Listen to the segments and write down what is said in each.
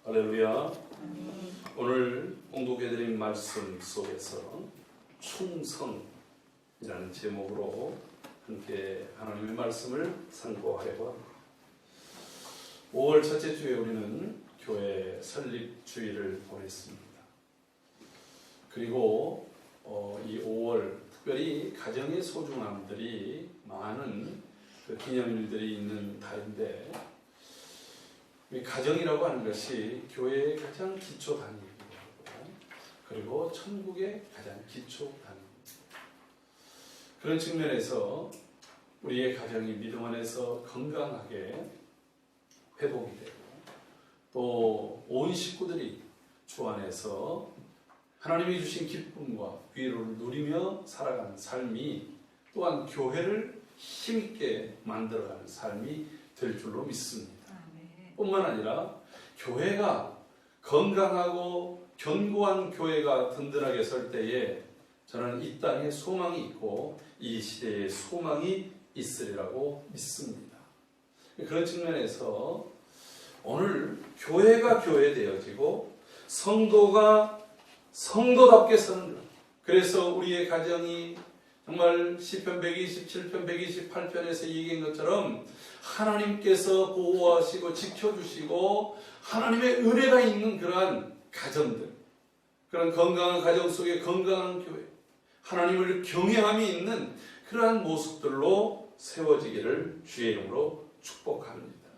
할렐루야. 오늘 공독해드린 말씀 속에서 충성이라는 제목으로 함께 하나님의 말씀을 상고하려고 합니다. 5월 첫째 주에 우리는 교회 설립 주일을 보냈습니다. 그리고 이 5월 특별히 가정의 소중함들이 많은 기념일들이 있는 달인데, 이 가정이라고 하는 것이 교회의 가장 기초 단위이기도 하고, 그리고 천국의 가장 기초 단위입니다. 그런 측면에서 우리의 가정이 믿음 안에서 건강하게 회복이 되고, 또 온 식구들이 주 안에서 하나님이 주신 기쁨과 위로를 누리며 살아가는 삶이 또한 교회를 힘있게 만들어가는 삶이 될 줄로 믿습니다. 뿐만 아니라 교회가 건강하고 견고한 교회가 든든하게 설 때에 저는 이 땅에 소망이 있고 이 시대에 소망이 있으리라고 믿습니다. 그런 측면에서 오늘 교회가 교회되어지고 성도가 성도답게 서는 것, 그래서 우리의 가정이 정말 시편 127편 128편에서 얘기한 것처럼 하나님께서 보호하시고 지켜주시고 하나님의 은혜가 있는 그러한 가정들, 그런 건강한 가정 속에 건강한 교회, 하나님을 경외함이 있는 그러한 모습들로 세워지기를 주의 이름으로 축복합니다.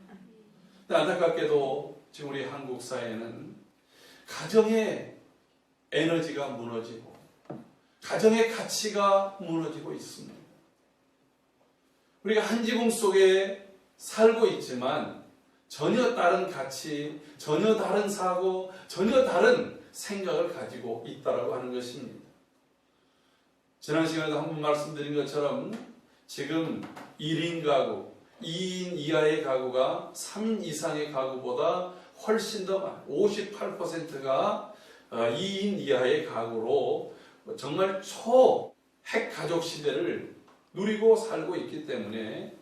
안타깝게도 지금 우리 한국 사회는 가정의 에너지가 무너지고 가정의 가치가 무너지고 있습니다. 우리가 한 지붕 속에 살고 있지만 전혀 다른 가치, 전혀 다른 사고, 전혀 다른 생각을 가지고 있다고 하는 것입니다. 지난 시간에도 한 번 말씀드린 것처럼 지금 1인 가구, 2인 이하의 가구가 3인 이상의 가구보다 훨씬 더 많아요. 58%가 2인 이하의 가구로 정말 초핵 가족 시대를 누리고 살고 있기 때문에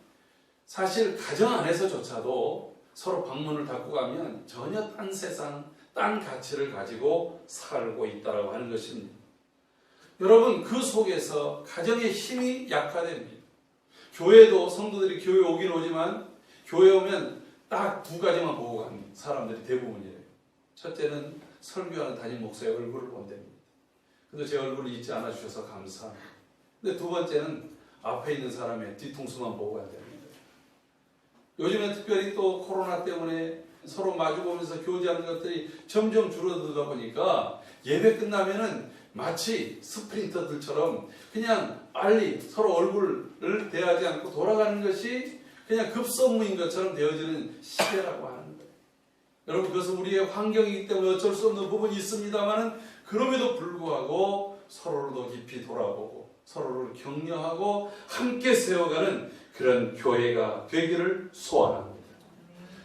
사실 가정 안에서조차도 서로 방문을 닫고 가면 전혀 딴 세상, 딴 가치를 가지고 살고 있다고 하는 것입니다. 여러분, 그 속에서 가정의 힘이 약화됩니다. 교회도 성도들이 교회 오긴 오지만 교회 오면 딱 두 가지만 보고 가는 사람들이 대부분이에요. 첫째는 설교하는 담임 목사의 얼굴을 본답니다. 근데 제 얼굴을 잊지 않아 주셔서 감사합니다. 근데 두 번째는 앞에 있는 사람의 뒤통수만 보고 간답니다. 요즘엔 특별히 또 코로나 때문에 서로 마주보면서 교제하는 것들이 점점 줄어들다 보니까 예배 끝나면은 마치 스프린터들처럼 그냥 빨리 서로 얼굴을 대하지 않고 돌아가는 것이 그냥 급선무인 것처럼 되어지는 시대라고 하는 거예요. 여러분, 그것은 우리의 환경이기 때문에 어쩔 수 없는 부분이 있습니다만 그럼에도 불구하고 서로를 더 깊이 돌아보고 서로를 격려하고 함께 세워가는 그런 교회가 되기를 소원합니다.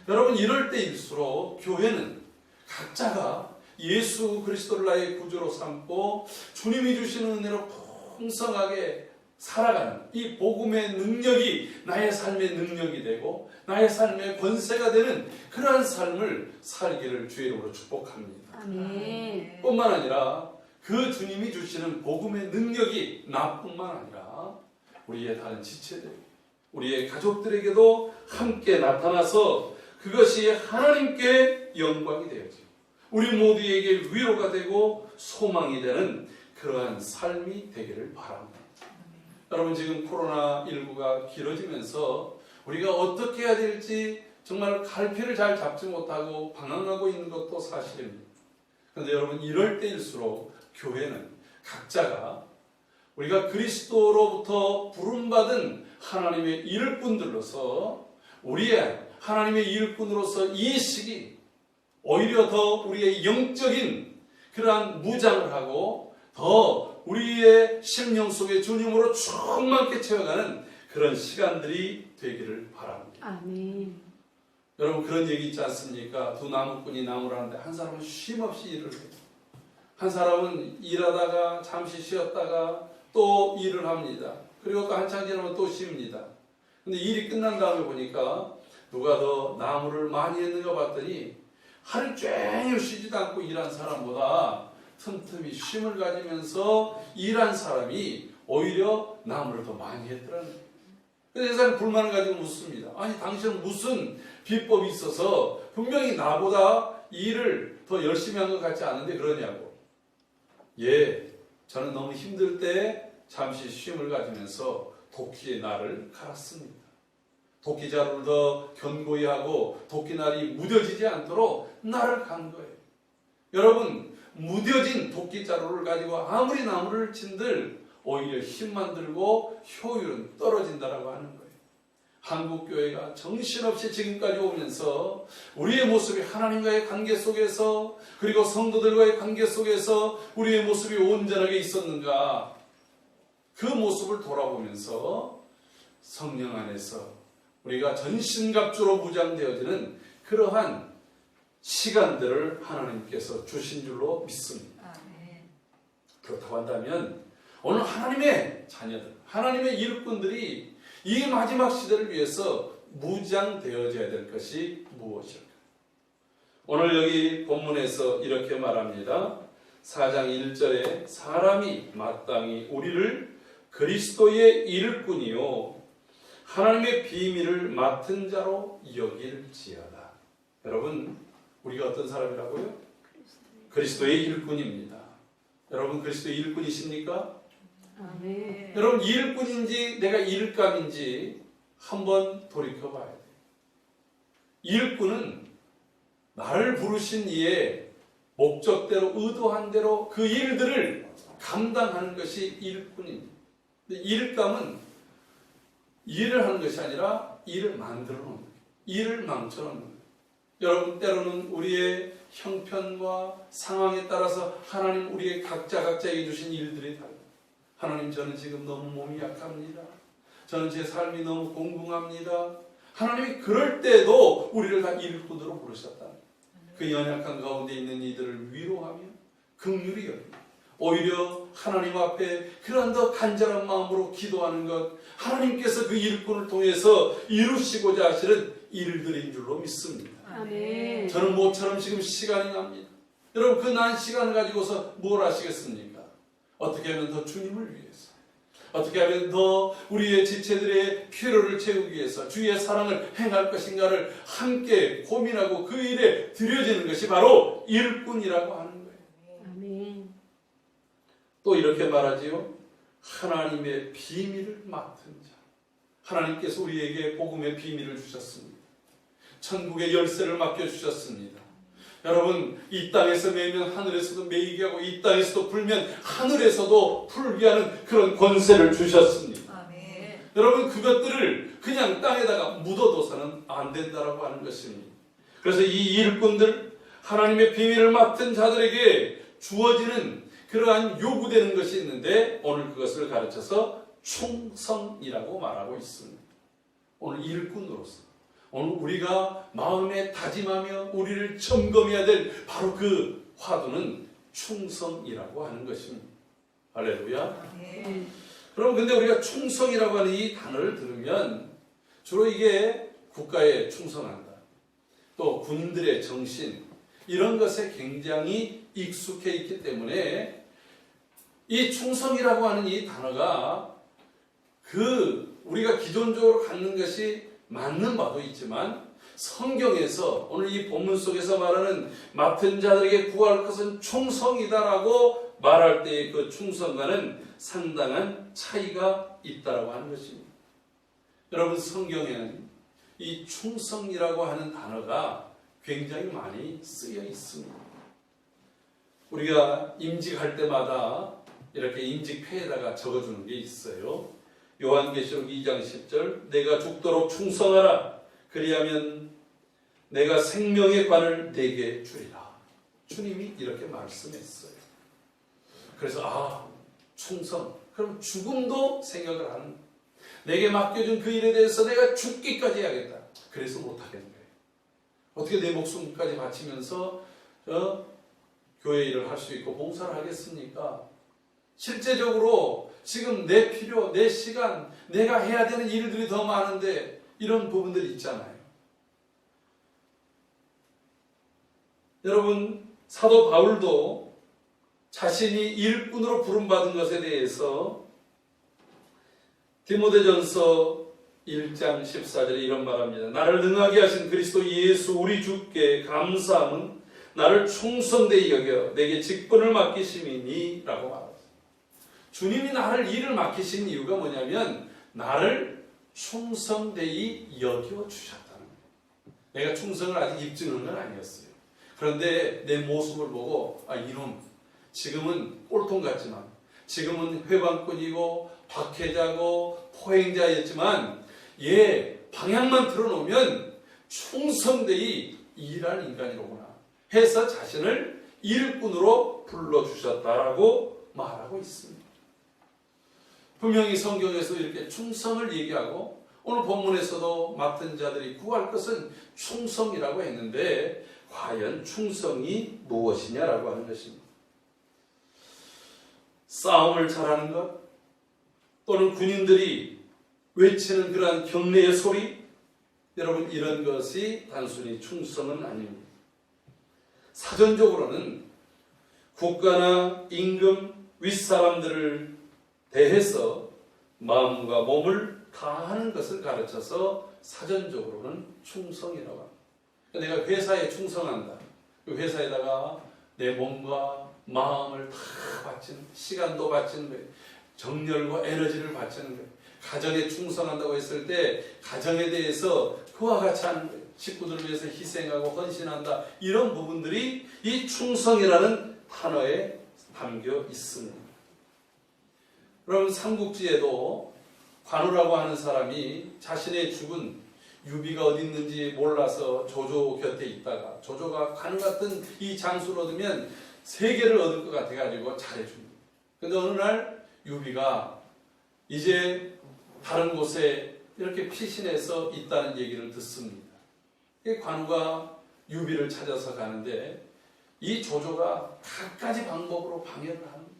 여러분, 이럴 때일수록 교회는 각자가 예수 그리스도를 나의 구주로 삼고 주님이 주시는 은혜로 풍성하게 살아가는 이 복음의 능력이 나의 삶의 능력이 되고 나의 삶의 권세가 되는 그러한 삶을 살기를 주의 이름으로 축복합니다. 아멘. 뿐만 아니라 그 주님이 주시는 복음의 능력이 나뿐만 아니라 우리의 다른 지체들, 우리의 가족들에게도 함께 나타나서 그것이 하나님께 영광이 되어지고 우리 모두에게 위로가 되고 소망이 되는 그러한 삶이 되기를 바랍니다. 여러분, 지금 코로나19가 길어지면서 우리가 어떻게 해야 될지 정말 갈피를 잘 잡지 못하고 방황하고 있는 것도 사실입니다. 그런데 여러분, 이럴 때일수록 교회는 각자가 우리가 그리스도로부터 부름받은 하나님의 일꾼들로서 우리의 하나님의 일꾼으로서 이 시기 오히려 더 우리의 영적인 그러한 무장을 하고 더 우리의 심령 속에 주님으로 충만케 채워가는 그런 시간들이 되기를 바랍니다. 아멘. 여러분, 그런 얘기 있지 않습니까? 두 나무꾼이 나무를 하는데 한 사람은 쉼없이 일을 해요. 한 사람은 일하다가 잠시 쉬었다가 또 일을 합니다. 그리고 또 한참 지나면 또 쉽니다. 근데 일이 끝난 다음에 보니까 누가 더 나무를 많이 했는가 봤더니 하루 종일 쉬지도 않고 일한 사람보다 틈틈이 쉼을 가지면서 일한 사람이 오히려 나무를 더 많이 했더라는 거예요. 그래서 이 사람이 불만을 가지고 묻습니다. 아니 당신은 무슨 비법이 있어서 분명히 나보다 일을 더 열심히 한 것 같지 않은데 그러냐고. 예, 저는 너무 힘들 때 잠시 쉼을 가지면서 도끼의 날을 갈았습니다. 도끼자루를 더 견고히 하고 도끼날이 무뎌지지 않도록 날을 간 거예요. 여러분, 무뎌진 도끼자루를 가지고 아무리 나무를 친들 오히려 힘만 들고 효율은 떨어진다라고 하는 거예요. 한국교회가 정신없이 지금까지 오면서 우리의 모습이 하나님과의 관계 속에서 그리고 성도들과의 관계 속에서 우리의 모습이 온전하게 있었는가, 그 모습을 돌아보면서 성령 안에서 우리가 전신갑주로 무장되어지는 그러한 시간들을 하나님께서 주신 줄로 믿습니다. 그렇다고 한다면 오늘 하나님의 자녀들, 하나님의 일꾼들이 이 마지막 시대를 위해서 무장되어져야 될 것이 무엇일까? 오늘 여기 본문에서 이렇게 말합니다. 4장 1절에 사람이 마땅히 우리를 그리스도의 일꾼이요 하나님의 비밀을 맡은 자로 여길지어다. 여러분, 우리가 어떤 사람이라고요? 그리스도의 일꾼입니다. 여러분, 그리스도의 일꾼이십니까? 아멘. 여러분, 일꾼인지 내가 일감인지 한번 돌이켜봐야 돼요. 일꾼은 나를 부르신 이의 목적대로 의도한 대로 그 일들을 감당하는 것이 일꾼입니다. 근데 일감은 일을 하는 것이 아니라 일을 만들어 놓는 거예요. 일을 망쳐 놓는 거예요. 여러분, 때로는 우리의 형편과 상황에 따라서 하나님 우리의 각자에게 주신 일들이 달라요. 하나님, 저는 지금 너무 몸이 약합니다. 저는 제 삶이 너무 공공합니다. 하나님이 그럴 때도 우리를 다 일꾼으로 부르셨다. 그 연약한 가운데 있는 이들을 위로하며 긍휼히 여기며 오히려 하나님 앞에 그런 더 간절한 마음으로 기도하는 것, 하나님께서 그 일꾼을 통해서 이루시고자 하시는 일들인 줄로 믿습니다. 아멘. 저는 모처럼 지금 시간이 납니다. 여러분, 그 난 시간을 가지고서 뭘 하시겠습니까? 어떻게 하면 더 주님을 위해서, 어떻게 하면 더 우리의 지체들의 필요를 채우기 위해서 주의 사랑을 행할 것인가를 함께 고민하고 그 일에 들여지는 것이 바로 일꾼이라고 하는 거예요. 아멘. 또 이렇게 말하지요. 하나님의 비밀을 맡은 자. 하나님께서 우리에게 복음의 비밀을 주셨습니다. 천국의 열쇠를 맡겨주셨습니다. 여러분, 이 땅에서 매면 하늘에서도 매이게 하고 이 땅에서도 불면 하늘에서도 풀게 하는 그런 권세를 주셨습니다. 아멘. 여러분, 그것들을 그냥 땅에다가 묻어둬서는 안 된다라고 하는 것입니다. 그래서 이 일꾼들, 하나님의 비밀을 맡은 자들에게 주어지는 그러한 요구되는 것이 있는데 오늘 그것을 가르쳐서 충성이라고 말하고 있습니다. 오늘 일꾼으로서 오늘 우리가 마음에 다짐하며 우리를 점검해야 될 바로 그 화두는 충성이라고 하는 것입니다. 할렐루야. 아멘. 그럼 근데 우리가 충성이라고 하는 이 단어를 들으면 주로 이게 국가에 충성한다, 또 군인들의 정신, 이런 것에 굉장히 익숙해 있기 때문에 이 충성이라고 하는 이 단어가 우리가 기존적으로 갖는 것이 맞는 바도 있지만 성경에서 오늘 이 본문 속에서 말하는 맡은 자들에게 구할 것은 충성이다라고 말할 때의 그 충성과는 상당한 차이가 있다라고 하는 것입니다. 여러분, 성경에는 이 충성이라고 하는 단어가 굉장히 많이 쓰여 있습니다. 우리가 임직할 때마다 이렇게 임직표에다가 적어주는 게 있어요. 요한계시록 2장 10절, 내가 죽도록 충성하라. 그리하면 내가 생명의 관을 내게 주리라. 주님이 이렇게 말씀했어요. 그래서 충성. 그럼 죽음도 생각을 하는 거예요. 내게 맡겨준 그 일에 대해서 내가 죽기까지 해야겠다. 그래서 못하겠는 거예요. 어떻게 내 목숨까지 바치면서 교회 일을 할 수 있고 봉사를 하겠습니까? 실제적으로 지금 내 필요, 내 시간, 내가 해야 되는 일들이 더 많은데 이런 부분들이 있잖아요. 여러분, 사도 바울도 자신이 일꾼으로 부름받은 것에 대해서 디모데전서 1장 14절에 이런 말합니다. 나를 능하게 하신 그리스도 예수 우리 주께 감사함은 나를 충성되이 여겨 내게 직분을 맡기심이니 라고 말합니다. 주님이 나를 일을 맡기신 이유가 뭐냐면 나를 충성되이 여겨주셨다는 거예요. 내가 충성을 아직 입증한 건 아니었어요. 그런데 내 모습을 보고 이놈 지금은 꼴통 같지만 지금은 회방꾼이고 박해자고 포행자였지만 얘 방향만 틀어놓으면 충성되이 일할 인간이로구나 해서 자신을 일꾼으로 불러주셨다라고 말하고 있습니다. 분명히 성경에서 이렇게 충성을 얘기하고 오늘 본문에서도 맡은 자들이 구할 것은 충성이라고 했는데 과연 충성이 무엇이냐라고 하는 것입니다. 싸움을 잘하는 것 또는 군인들이 외치는 그러한 경례의 소리, 여러분 이런 것이 단순히 충성은 아닙니다. 사전적으로는 국가나 임금, 윗사람들을 대해서 마음과 몸을 다하는 것을 가르쳐서 사전적으로는 충성이라고 합니다. 내가 회사에 충성한다. 그 회사에다가 내 몸과 마음을 다 바치는, 시간도 바치는 거예요. 정열과 에너지를 바치는 거예요. 가정에 충성한다고 했을 때 가정에 대해서 그와 같이 하는 거예요. 식구들을 위해서 희생하고 헌신한다. 이런 부분들이 이 충성이라는 단어에 담겨 있습니다. 여러분 삼국지에도 관우라고 하는 사람이 자신의 죽은 유비가 어디 있는지 몰라서 조조 곁에 있다가 조조가 관우 같은 이 장수를 얻으면 세계를 얻을 것 같아가지고 잘해줍니다. 근데 어느 날 유비가 이제 다른 곳에 이렇게 피신해서 있다는 얘기를 듣습니다. 관우가 유비를 찾아서 가는데 이 조조가 갖가지 방법으로 방해를 합니다.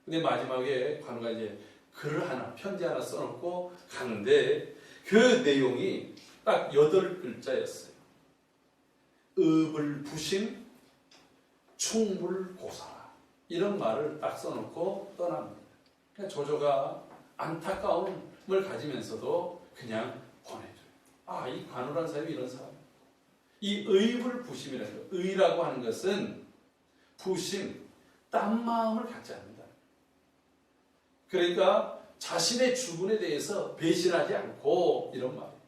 근데 마지막에 관우가 이제 글을 하나, 편지 하나 써놓고 가는데 그 내용이 딱 8글자였어요. 의불 부심, 충불 고사라. 이런 말을 딱 써놓고 떠납니다. 그러니까 조조가 안타까움을 가지면서도 그냥 보내줘요. 이 관우라는 사람이 이런 사람. 이 의불 부심이라는 거. 의라고 하는 것은 부심, 딴 마음을 갖지 않는다. 그러니까 자신의 주군에 대해서 배신하지 않고 이런 말이에요.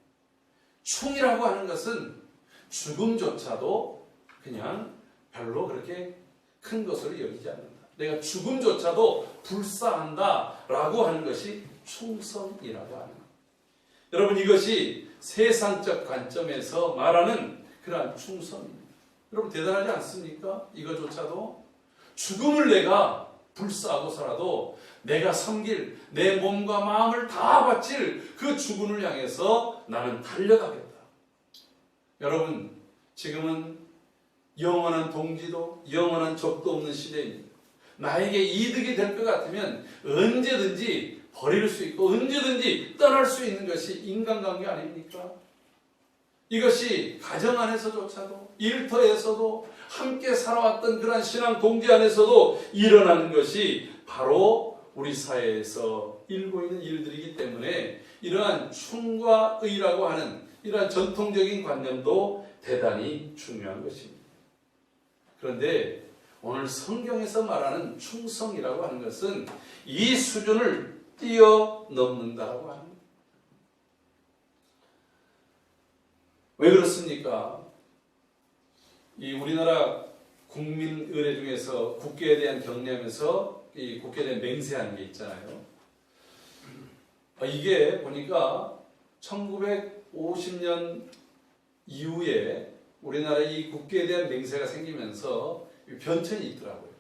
충이라고 하는 것은 죽음조차도 그냥 별로 그렇게 큰 것으로 여기지 않는다. 내가 죽음조차도 불사한다 라고 하는 것이 충성이라고 하는 거예요. 여러분 이것이 세상적 관점에서 말하는 그러한 충성입니다. 여러분 대단하지 않습니까? 이것조차도 죽음을 내가 불사하고서라도 내가 섬길 내 몸과 마음을 다 바칠 그 죽음을 향해서 나는 달려가겠다. 여러분 지금은 영원한 동지도 영원한 적도 없는 시대입니다. 나에게 이득이 될 것 같으면 언제든지 버릴 수 있고 언제든지 떠날 수 있는 것이 인간관계 아닙니까? 이것이 가정 안에서조차도 일터에서도 함께 살아왔던 그러한 신앙 동지 안에서도 일어나는 것이 바로 우리 사회에서 일고 있는 일들이기 때문에 이러한 충과 의라고 하는 이러한 전통적인 관념도 대단히 중요한 것입니다. 그런데 오늘 성경에서 말하는 충성이라고 하는 것은 이 수준을 뛰어넘는다고 합니다. 왜 그렇습니까? 이 우리나라 국민 의례 중에서 국계에 대한 경례하면서 이 국계에 대한 맹세하는 게 있잖아요. 이게 보니까 1950년 이후에 우리나라 이 국계에 대한 맹세가 생기면서 변천이 있더라고요.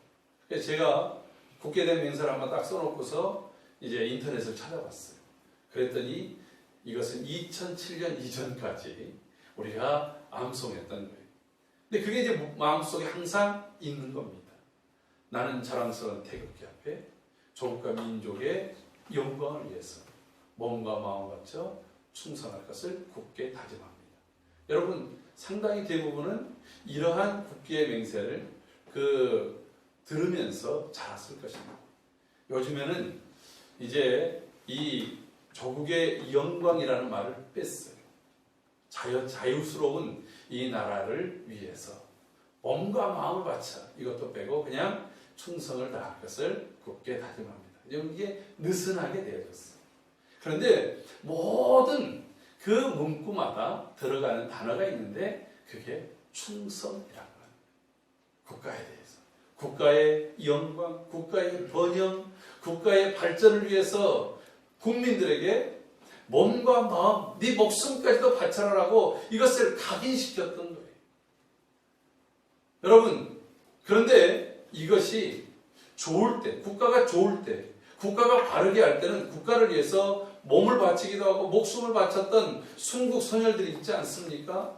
그래서 제가 국계에 대한 맹세를 한번 딱 써놓고서 이제 인터넷을 찾아봤어요. 그랬더니 이것은 2007년 이전까지 우리가 암송했던 거예요. 근데 그게 이제 마음속에 항상 있는 겁니다. 나는 자랑스러운 태극기 앞에 조국과 민족의 영광을 위해서 몸과 마음 바쳐 충성할 것을 굳게 다짐합니다. 여러분 상당히 대부분은 이러한 국기의 맹세를 들으면서 자랐을 것입니다. 요즘에는 이제 이 조국의 영광이라는 말을 뺐어요. 자유스러운 이 나라를 위해서 몸과 마음을 바쳐 이것도 빼고 그냥 충성을 다할 것을 굳게 다짐합니다. 이게 느슨하게 되어졌어요. 그런데 모든 그 문구마다 들어가는 단어가 있는데 그게 충성이라고 합니다. 국가에 대해서. 국가의 영광, 국가의 번영, 국가의 발전을 위해서 국민들에게 몸과 마음, 네 목숨까지도 바쳐라라고 이것을 각인시켰던 거예요. 여러분, 그런데 이것이 좋을 때, 국가가 좋을 때, 국가가 바르게 할 때는 국가를 위해서 몸을 바치기도 하고 목숨을 바쳤던 순국 선열들이 있지 않습니까?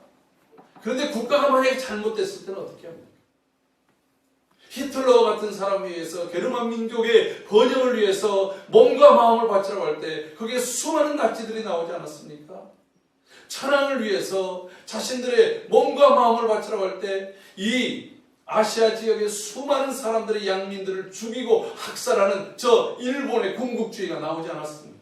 그런데 국가가 만약에 잘못됐을 때는 어떻게 합니까? 히틀러 같은 사람을 위해서 게르만 민족의 번영을 위해서 몸과 마음을 바치라고 할 때 거기에 수많은 나치들이 나오지 않았습니까? 천황을 위해서 자신들의 몸과 마음을 바치라고 할 때 이 아시아 지역의 수많은 사람들의 양민들을 죽이고 학살하는 저 일본의 군국주의가 나오지 않았습니까?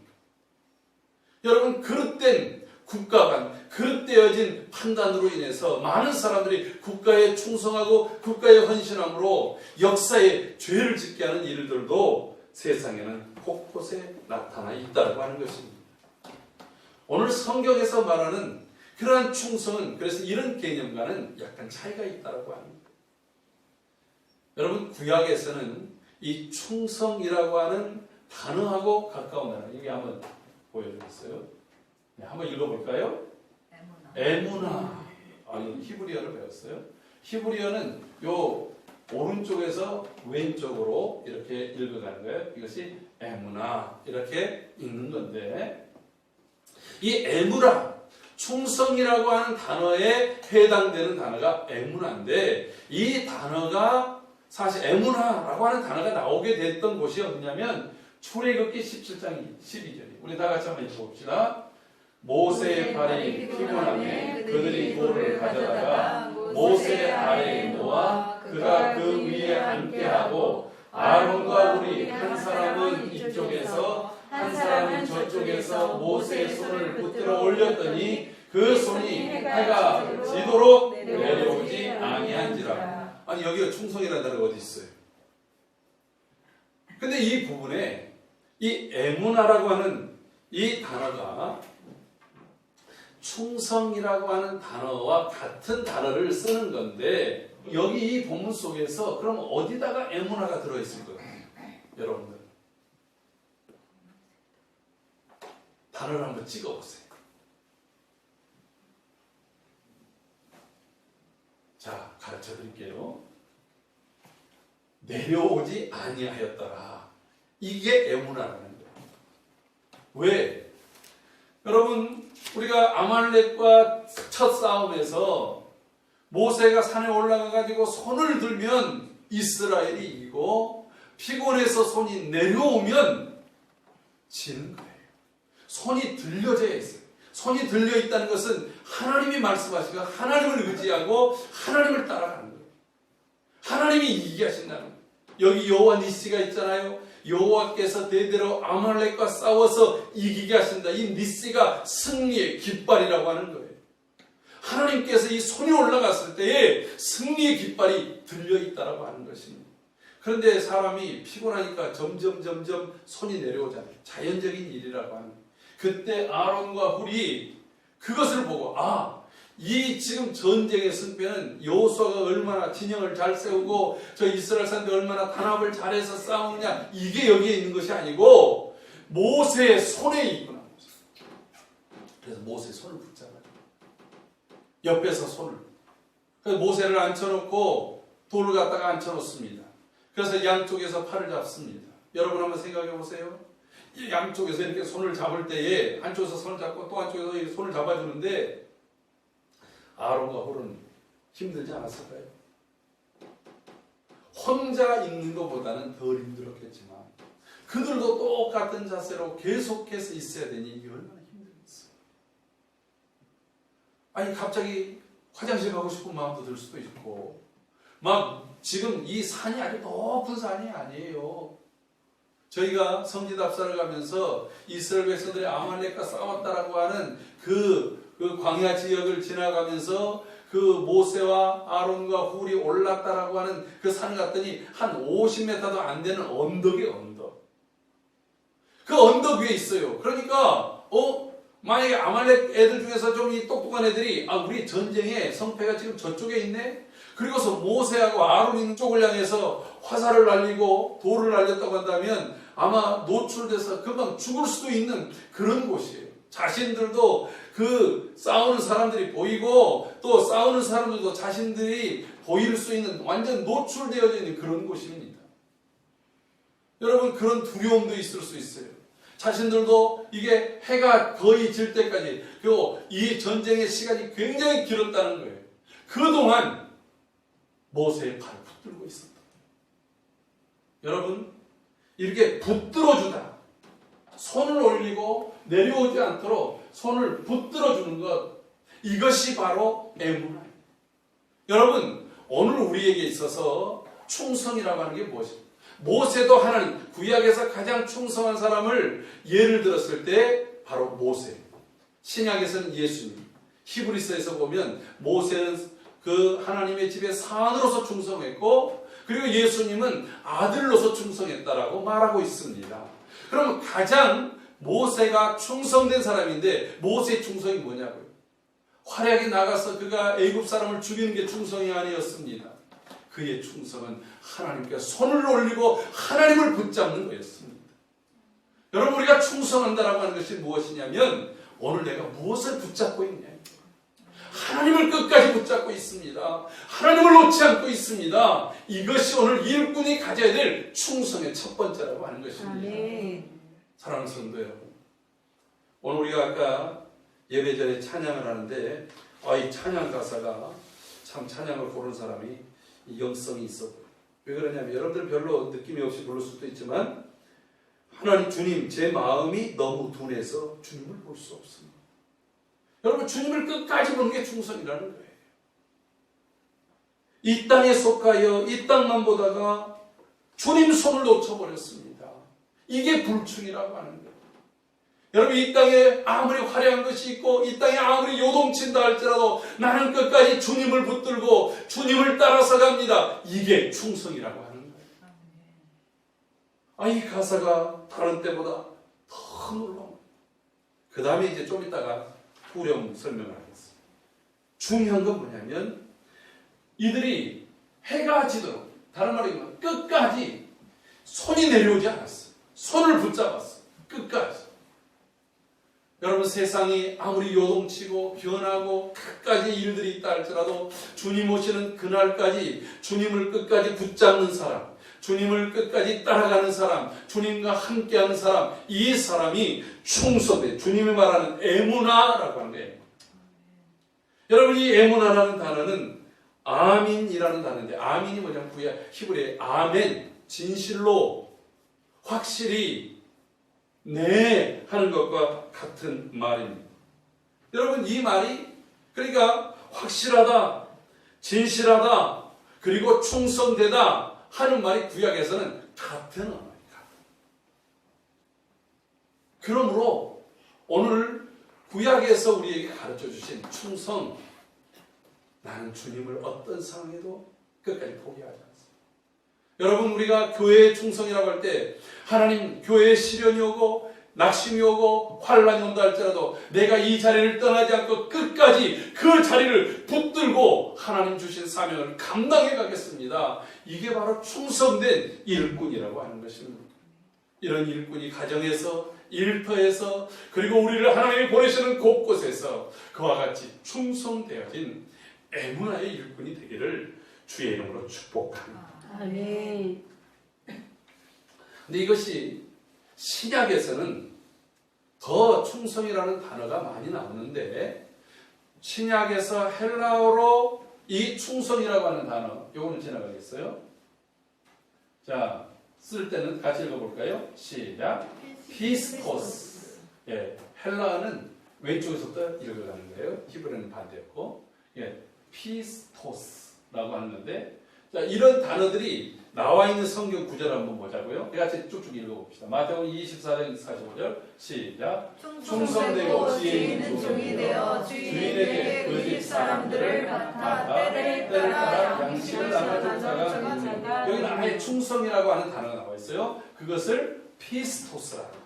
여러분 그릇된 국가관, 그릇되어진 판단으로 인해서 많은 사람들이 국가에 충성하고 국가에 헌신함으로 역사에 죄를 짓게 하는 일들도 세상에는 곳곳에 나타나 있다고 하는 것입니다. 오늘 성경에서 말하는 그러한 충성은 그래서 이런 개념과는 약간 차이가 있다고 합니다. 여러분 구약에서는 이 충성이라고 하는 단어하고 가까운 단어, 이게 한번 보여드렸어요. 네, 한번 읽어볼까요? 에무나. 아니 히브리어를 배웠어요. 히브리어는 요 오른쪽에서 왼쪽으로 이렇게 읽어가는 거예요. 이것이 에무나 이렇게 읽는 건데 이 에무라 충성이라고 하는 단어에 해당되는 단어가 에무나인데 이 단어가 사실 에무나라고 하는 단어가 나오게 됐던 곳이 어디냐면 출애굽기 17장 12절이 우리 다 같이 한번 읽어봅시다. 모세의 발이 피곤하매 그들이 돌을 가져다가 모세의 아래에 놓아 그가 그 위에 앉게 하고 아론과 우리 한 사람은 이쪽에서 한 사람은 저쪽에서 모세의 손을 붙들어 올렸더니 그 손이 해가 지도록 내려오지 아니한지라. 아니 여기가 충성이라는 단어가 어디 있어요? 근데 이 부분에 이 에무나라고 하는 이 단어가 충성이라고 하는 단어와 같은 단어를 쓰는 건데 여기 이 본문 속에서 그럼 어디다가 에무나가 들어있을 거예요? 여러분들 단어를 한번 찍어보세요. 자, 가르쳐 드릴게요. 내려오지 아니하였더라. 이게 에무나라는 거예요. 왜? 여러분, 우리가 아말렉과 첫 싸움에서 모세가 산에 올라가가지고 손을 들면 이스라엘이 이기고 피곤해서 손이 내려오면 지는 거예요. 손이 들려져 있어요. 손이 들려 있다는 것은 하나님이 말씀하시고 하나님을 의지하고 하나님을 따라가는 거예요. 하나님이 이기게 하신다는 거예요. 여기 여호와 니시가 있잖아요. 여호와께서 대대로 아말렉과 싸워서 이기게 하신다. 이 니시가 승리의 깃발이라고 하는 거예요. 하나님께서 이 손이 올라갔을 때에 승리의 깃발이 들려있다라고 하는 것입니다. 그런데 사람이 피곤하니까 점점 손이 내려오잖아요. 자연적인 일이라고 하는 거예요. 그때 아론과 훌이 그것을 보고 이 지금 전쟁의 승패는 여호수아가 얼마나 진영을 잘 세우고 저 이스라엘 사람들이 얼마나 단합을 잘해서 싸우느냐 이게 여기에 있는 것이 아니고 모세의 손에 있구나. 그래서 모세의 손을 붙잡아요. 옆에서 손을. 그래서 모세를 앉혀놓고 돌을 갖다가 앉혀놓습니다. 그래서 양쪽에서 팔을 잡습니다. 여러분 한번 생각해 보세요. 이 양쪽에서 이렇게 손을 잡을 때에 한쪽에서 손을 잡고 또 한쪽에서 이렇게 손을 잡아주는데 아론과 홀은 힘들지 않았을까요? 혼자 있는 것보다는 덜 힘들었겠지만 그들도 똑같은 자세로 계속해서 있어야 되니 이게 얼마나 힘들겠어요. 아니 갑자기 화장실 가고 싶은 마음도 들 수도 있고 막 지금 이 산이 아주 높은 산이 아니에요. 저희가 성지답사를 가면서 이스라엘 백성들이 아말렉과 싸웠다라고 하는 그 광야 지역을 지나가면서 그 모세와 아론과 훌이 올랐다라고 하는 그 산을 갔더니 한 50m도 안 되는 언덕이 언덕. 그 언덕 위에 있어요. 그러니까 만약에 아말렉 애들 중에서 좀 이 똑똑한 애들이 우리 전쟁에 성패가 지금 저쪽에 있네? 그리고서 모세하고 아론 있는 쪽을 향해서 화살을 날리고 돌을 날렸다고 한다면 아마 노출돼서 금방 죽을 수도 있는 그런 곳이에요. 자신들도 그 싸우는 사람들이 보이고 또 싸우는 사람들도 자신들이 보일 수 있는 완전 노출되어져 있는 그런 곳입니다. 여러분 그런 두려움도 있을 수 있어요. 자신들도 이게 해가 거의 질 때까지 그리고 이 전쟁의 시간이 굉장히 길었다는 거예요. 그동안 모세의 팔을 붙들고 있었다. 여러분 이렇게 붙들어주다. 손을 올리고 내려오지 않도록 손을 붙들어주는 것 이것이 바로 에무나예요. 여러분 오늘 우리에게 있어서 충성이라고 하는 게 무엇입니까? 모세도 하나님 구약에서 가장 충성한 사람을 예를 들었을 때 바로 모세. 신약에서는 예수님. 히브리서에서 보면 모세는 그 하나님의 집에 사안으로서 충성했고 그리고 예수님은 아들로서 충성했다라고 말하고 있습니다. 그럼 가장 모세가 충성된 사람인데 모세의 충성이 뭐냐고요? 활약에 나가서 그가 애굽 사람을 죽이는 게 충성이 아니었습니다. 그의 충성은 하나님께 손을 올리고 하나님을 붙잡는 거였습니다. 여러분 우리가 충성한다라고 하는 것이 무엇이냐면 오늘 내가 무엇을 붙잡고 있냐. 하나님을 끝까지 붙잡고 있습니다. 하나님을 놓지 않고 있습니다. 이것이 오늘 일꾼이 가져야 될 충성의 첫 번째라고 하는 것입니다. 아멘. 사랑하는 성도 여러분, 오늘 우리가 아까 예배 전에 찬양을 하는데 이 찬양 가사가 참 찬양을 고른 사람이 영성이 있어 보여요. 왜 그러냐면 여러분들 별로 느낌이 없이 부를 수도 있지만 하나님 주님 제 마음이 너무 둔해서 주님을 볼 수 없습니다. 여러분 주님을 끝까지 보는 게 충성이라는 거예요. 이 땅에 속하여 이 땅만 보다가 주님 손을 놓쳐버렸습니다. 이게 불충이라고 하는 거예요. 여러분 이 땅에 아무리 화려한 것이 있고 이 땅에 아무리 요동친다 할지라도 나는 끝까지 주님을 붙들고 주님을 따라서 갑니다. 이게 충성이라고 하는 거예요. 이 가사가 다른 때보다 더 놀라워요. 그 다음에 이제 좀 이따가 후렴 설명을 하겠습니다. 중요한 건 뭐냐면 이들이 해가 지도록 다른 말로 끝까지 손이 내려오지 않았어요. 손을 붙잡았어요. 끝까지. 여러분 세상이 아무리 요동치고 변하고 끝까지 일들이 있다 할지라도 주님 오시는 그날까지 주님을 끝까지 붙잡는 사람, 주님을 끝까지 따라가는 사람, 주님과 함께하는 사람, 이 사람이 충성돼. 주님이 말하는 에무나라고 하는 거예요. 여러분 이 에무나라는 단어는 아민이라는 단어인데 아민이 뭐냐면 히브리의 아멘, 진실로, 확실히 네 하는 것과 같은 말입니다. 여러분 이 말이 그러니까 확실하다, 진실하다, 그리고 충성되다 하는 말이 구약에서는 같은 언어입니다. 그러므로 오늘 구약에서 우리에게 가르쳐 주신 충성, 나는 주님을 어떤 상황에도 끝까지 포기하지 않습니다. 여러분 우리가 교회의 충성이라고 할 때 하나님 교회에 시련이 오고 낙심이 오고 환란이 온다 할지라도 내가 이 자리를 떠나지 않고 끝까지 그 자리를 붙들고 하나님 주신 사명을 감당해 가겠습니다. 이게 바로 충성된 일꾼이라고 하는 것입니다. 이런 일꾼이 가정에서 일터에서 그리고 우리를 하나님이 보내시는 곳곳에서 그와 같이 충성되어진 에무나의 일꾼이 되기를 주의 이름으로 축복합니다. 아멘. 근데 이것이 신약에서는 더 충성이라는 단어가 많이 나오는데 신약에서 헬라어로 이 충성이라고 하는 단어 요거는 지나가겠어요? 자, 쓸 때는 같이 읽어볼까요? 시작. 피스토스. 예, 헬라어는 왼쪽에서부터 읽어가는 거예요. 히브리는 반대였고, 예, 피스토스라고 하는데, 자, 이런 단어들이 나와 있는 성경 구절을 한번 보자고요. 같이 쭉쭉 읽어봅시다. 마태복음 24장 45절 시작. 충성되고 지혜 있는 종이 되어 주인에게 그 집 사람들을 맡아 때를 따라 양식을 나눠줄 자가 있느니라. 여기는 아예 충성이라고 하는 단어가 나와 있어요. 그것을 피스토스라고.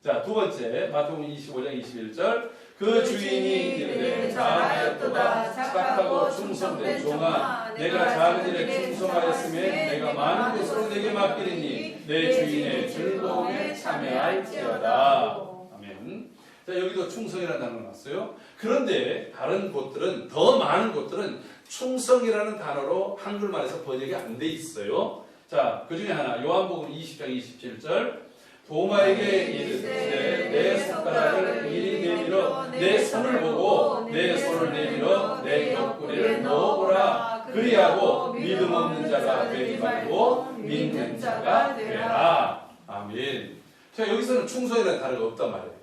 자, 두 번째 마태복음 25장 21절 그 주인이 이르되 잘하였도다 착하고 충성된 종아 내가 작은 일에 충성하였으면 내가 많은 것으로 내게 맡기리니 내 주인의 즐거움에 참여할지어다. 아멘. 자, 여기도 충성이라는 단어가 나왔어요. 그런데 다른 곳들은, 더 많은 곳들은 충성이라는 단어로 한글말에서 번역이 안 돼 있어요. 자, 그 중에 하나 요한복음 20장 27절 도마에게 이르되 내 손가락을 이리 내밀어 내 손을 보고 내 손을 내밀어 내 옆구리를 넣어보라. 그리하고 믿음 없는 자가 되지 말고 믿는 자가 되라. 아멘. 자, 여기서는 충성이라는 단어가 없단 말이에요.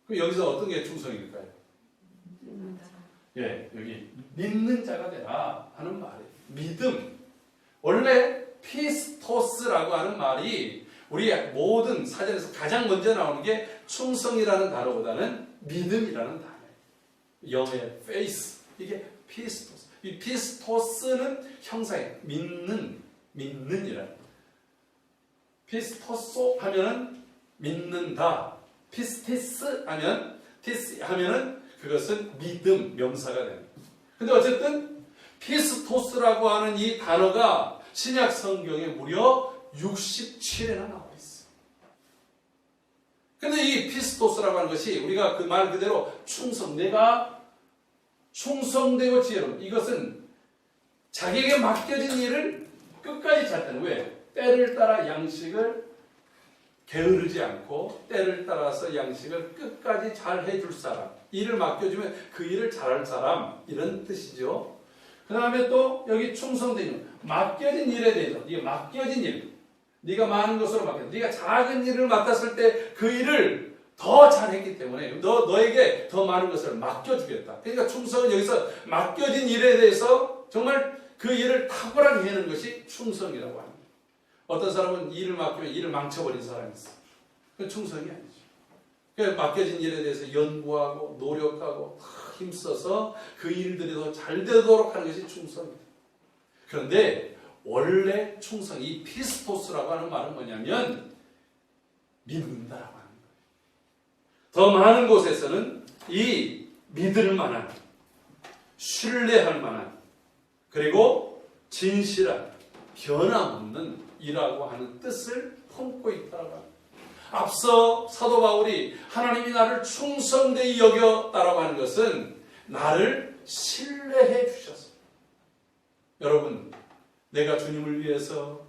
그럼 여기서 어떤 게 충성일까요? 예, 여기 믿는 자가 되라 하는 말이에요. 믿음. 원래 피스토스라고 하는 말이 우리 모든 사전에서 가장 먼저 나오는 게 충성이라는 단어보다는 믿음이라는 단어예요. 영어의 faith. 이게 피스토스. 이 피스토스는 형사예요. 믿는이라는. 피스토소 하면은 믿는다. 피스티스 하면은 그것은 믿음 명사가 됩니다. 근데 어쨌든 피스토스라고 하는 이 단어가 신약 성경에 무려 67회나 나와 있어요. 근데 이 피스토스라고 하는 것이 우리가 그 말 그대로 충성, 내가 충성되고 지혜로운, 이것은 자기에게 맡겨진 일을 끝까지 잘하는. 왜? 때를 따라 양식을 게으르지 않고 때를 따라서 양식을 끝까지 잘 해줄 사람, 일을 맡겨주면 그 일을 잘할 사람, 이런 뜻이죠. 그 다음에 또 여기 충성되는, 맡겨진 일에 대해서, 네가 맡겨진 일, 네가 많은 것으로 맡겼다. 네가 작은 일을 맡았을 때 그 일을 더 잘했기 때문에 너에게 더 많은 것을 맡겨주겠다. 그러니까 충성은 여기서 맡겨진 일에 대해서 정말 그 일을 탁월하게 해내는 것이 충성이라고 합니다. 어떤 사람은 일을 맡기면 일을 망쳐버린 사람이 있어. 그건 충성이 아니죠. 그러니까 맡겨진 일에 대해서 연구하고 노력하고 힘써서 그 일들이 더 잘 되도록 하는 것이 충성입니다. 그런데 원래 충성, 이 피스토스라고 하는 말은 뭐냐면 믿는다라고 하는 거예요. 더 많은 곳에서는 이 믿을 만한, 신뢰할 만한, 그리고 진실한, 변함없는 이라고 하는 뜻을 품고 있다고 합니다. 앞서 사도 바울이 하나님이 나를 충성되이 여겼다라고 하는 것은 나를 신뢰해 주셨습니다. 여러분, 내가 주님을 위해서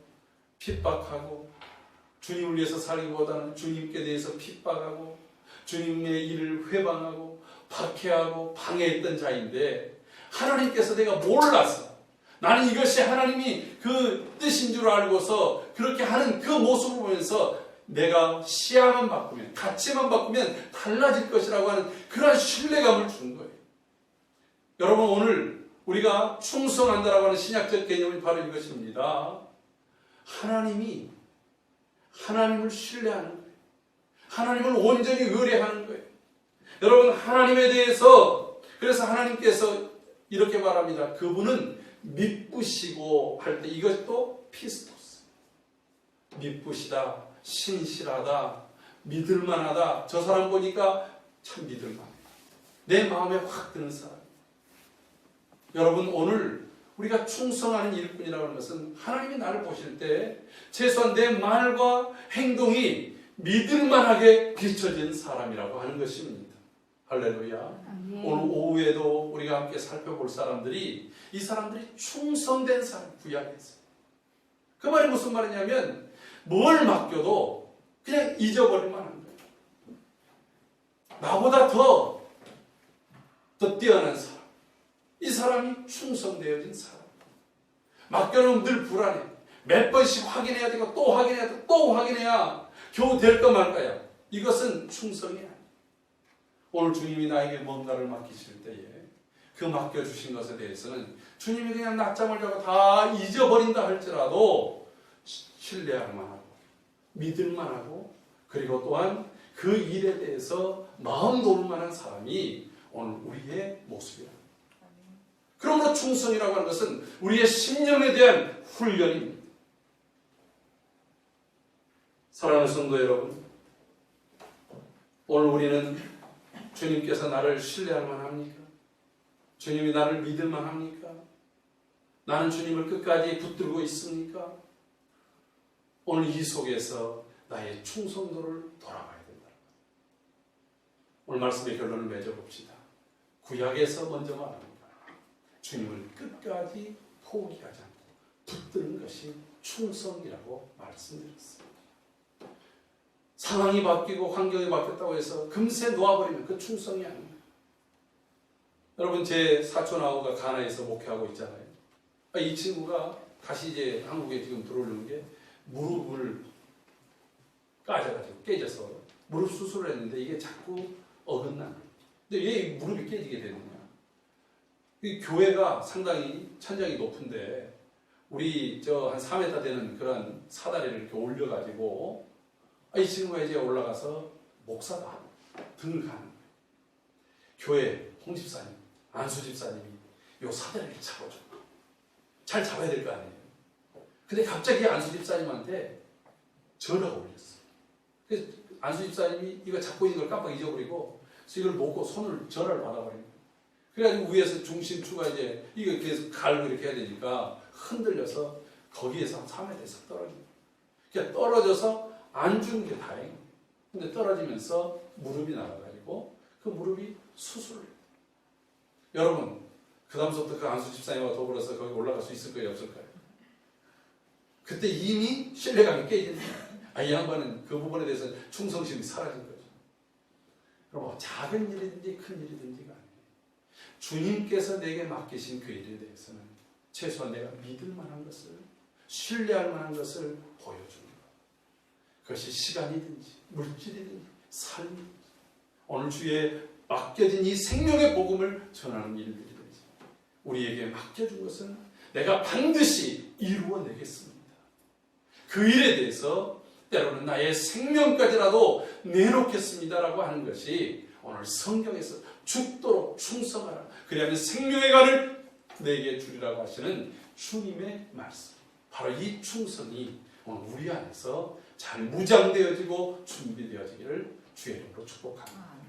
핍박하고 주님을 위해서 살기보다는 주님께 대해서 핍박하고 주님의 일을 회방하고 박해하고 방해했던 자인데 하나님께서 내가 몰랐어. 나는 이것이 하나님이 그 뜻인 줄 알고서 그렇게 하는 그 모습을 보면서 내가 시야만 바꾸면, 가치만 바꾸면 달라질 것이라고 하는 그런 신뢰감을 준 거예요. 여러분, 오늘 우리가 충성한다라고 하는 신약적 개념이 바로 이것입니다. 하나님을 신뢰하는 거예요. 하나님을 온전히 의뢰하는 거예요. 여러분, 하나님에 대해서, 그래서 하나님께서 이렇게 말합니다. 그분은 미쁘시고 할 때 이것도 피스토스. 미쁘시다, 신실하다, 믿을만하다. 저 사람 보니까 참 믿을만해. 내 마음에 확 드는 사람. 여러분, 오늘 우리가 충성하는 일꾼이라고 하는 것은 하나님이 나를 보실 때 최소한 내 말과 행동이 믿을만하게 비춰진 사람이라고 하는 것입니다. 할렐루야. 아멘. 오늘 오후에도 우리가 함께 살펴볼 사람들이, 이 사람들이 충성된 사람, 구약에서. 그 말이 무슨 말이냐면 뭘 맡겨도 그냥 잊어버릴 만한 거예요. 나보다 더 뛰어난 사람, 이 사람이 충성되어진 사람. 맡겨놓으면 늘 불안해. 몇 번씩 확인해야 되고 또 확인해야 되고 또 확인해야 겨우 될까 말까야. 이것은 충성이 아니에요. 오늘 주님이 나에게 뭔가를 맡기실 때에 그 맡겨주신 것에 대해서는 주님이 그냥 낮잠을 자고 다 잊어버린다 할지라도 신뢰할 만하고 믿을 만하고 그리고 또한 그 일에 대해서 마음 놓을 만한 사람이 오늘 우리의 모습이다. 그러므로 충성이라고 하는 것은 우리의 신념에 대한 훈련입니다. 사랑하는 성도 여러분, 오늘 우리는 주님께서 나를 신뢰할 만합니까? 주님이 나를 믿을 만합니까? 나는 주님을 끝까지 붙들고 있습니까? 오늘 이 속에서 나의 충성도를 돌아봐야 된다. 오늘 말씀의 결론을 맺어봅시다. 구약에서 먼저 말합니다. 주님을 끝까지 포기하지 않고 붙드는 것이 충성이라고 말씀드렸습니다. 상황이 바뀌고 환경이 바뀌었다고 해서 금세 놓아버리면 그 충성이 아닙니다. 여러분, 제 사촌아우가 가나에서 목회하고 있잖아요. 이 친구가 다시 이제 한국에 지금 들어오는 게 무릎을 까져가지고 깨져서 무릎 수술을 했는데 이게 자꾸 어긋나는 거예요. 근데 왜 무릎이 깨지게 되느냐? 이 교회가 상당히 천장이 높은데 우리 저 한 4m 되는 그런 사다리를 이렇게 올려가지고 이 친구가 이제 올라가서 목사가 등을 가는 거예요. 교회 홍 집사님, 안수 집사님이 요 사다리를 잡아줘. 잘 잡아야 될 거 아니에요. 근데 갑자기 안수 집사님한테 전화가 올렸어요. 그래서 안수 집사님이 이거 잡고 있는 걸 깜빡 잊어버리고 그래서 이걸 놓고 손을 전화를 받아버린 거예요. 그래가지고 위에서 중심추가 이제 이거 계속 갈고 이렇게 해야 되니까 흔들려서 거기에서 한 3m에서 떨어집니다. 그러니까 떨어져서 안 죽은 게 다행이에요. 근데 떨어지면서 무릎이 나가가지고 그 무릎이 수술을 해요. 여러분, 그 다음부터 그 안수 집사님과 더불어서 거기 올라갈 수 있을 거예요, 없을까요? 그때 이미 신뢰감이 깨지는 거예요. 이 양반은 그 부분에 대해서 충성심이 사라진 거죠. 여러분, 작은 일이든지 큰 일이든지가 아니에요. 주님께서 내게 맡기신 그 일에 대해서는 최소한 내가 믿을 만한 것을, 신뢰할 만한 것을 보여주는 것. 그것이 시간이든지 물질이든지 삶이든지 오늘 주에 맡겨진 이 생명의 복음을 전하는 일들이든지 우리에게 맡겨준 것은 내가 반드시 이루어내겠습니다. 그 일에 대해서 때로는 나의 생명까지라도 내놓겠습니다라고 하는 것이 오늘 성경에서 죽도록 충성하라. 그리하면 생명의 간을 내게 주리라고 하시는 주님의 말씀. 바로 이 충성이 오늘 우리 안에서 잘 무장되어지고 준비되어지기를 주의 이름으로 축복합니다.